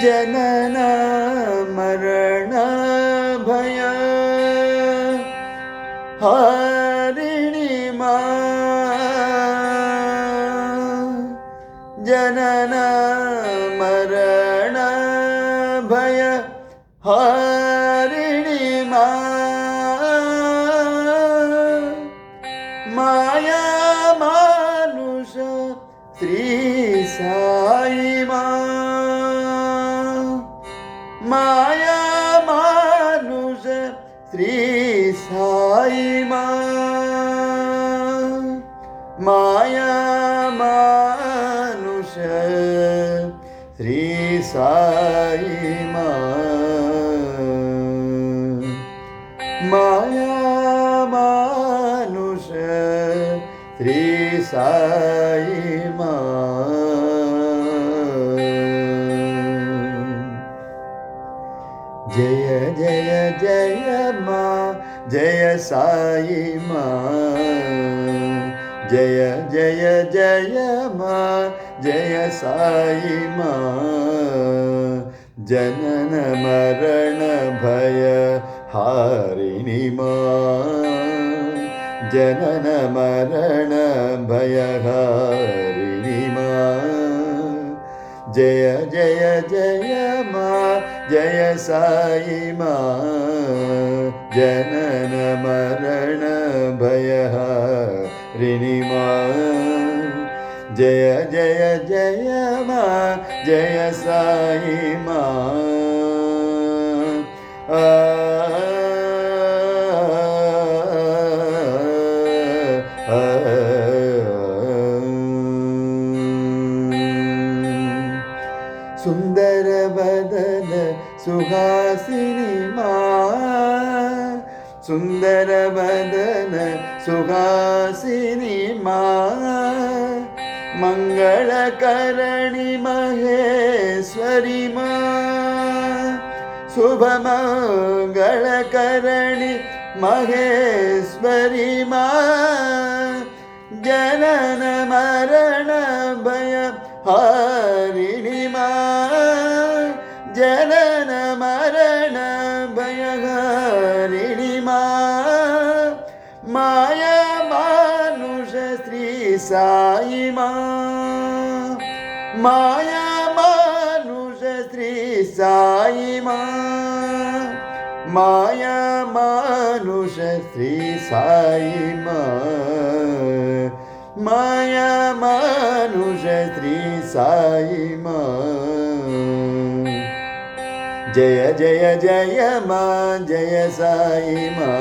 ಜನನ ಮರಣ ಭಯ ಹಾರಿಣಿ ಮಾ ಜನನ ಮರಣ ಭಯ ಹಾರಿಣಿ ಮಾ ಮಾಯಾ ಮಾನುಷ ಶ್ರೀ ಸಾಯಿ ಮಾ माया मानुष श्री साई माया मानुष श्री साई माया मानुष श्री साई जय जय जय माँ जय साई माँ जय जय जय माँ जय साई माँ जनन मरण भय हारिणी माँ जनन मरण भय हारिणी माँ जय जय जय माँ जय साई माँ जनन मरण भय हारिणी माँ जय जय जय माँ जय साई माँ सुंदर बदन सुहासिनी माँ सुंदर बदन सुहासिनी माँ मंगलकरणी महेश्वरी माँ शुभ मंगलकरणी महेश्वरी माँ जनन मरण भय हारिणी माँ जनन मरण भय हारिणी माँ माया मानुष श्री साई माँ माया मानुष श्री साई माँ माया मानुष श्री साई माँ माया मानुष श्री साई माँ जय जय जय माँ जय साई माँ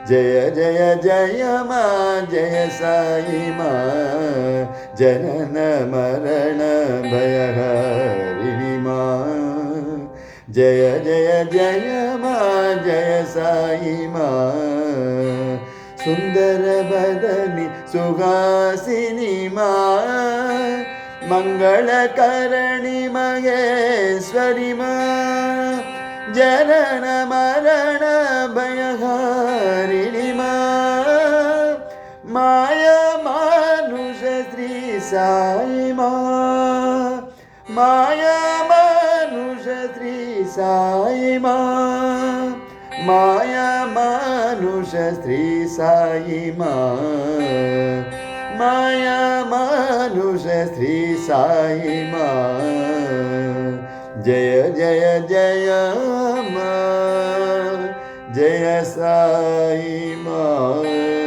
जय जय जय माँ जय साई माँ जनन मरण भय हारिणी माँ जय जय जय माँ जय साई माँ सुंदर बदनी सुहासिनी माँ मंगलकरणी महेश्वरी माँ जनन मरण भय हारिणी माँ माया मानुष श्री साई माँ माया मानुष श्री साई माँ माया मानुष श्री साई माँ माया मानुष श्री साई माँ जय जय जय माँ जय साई माँ।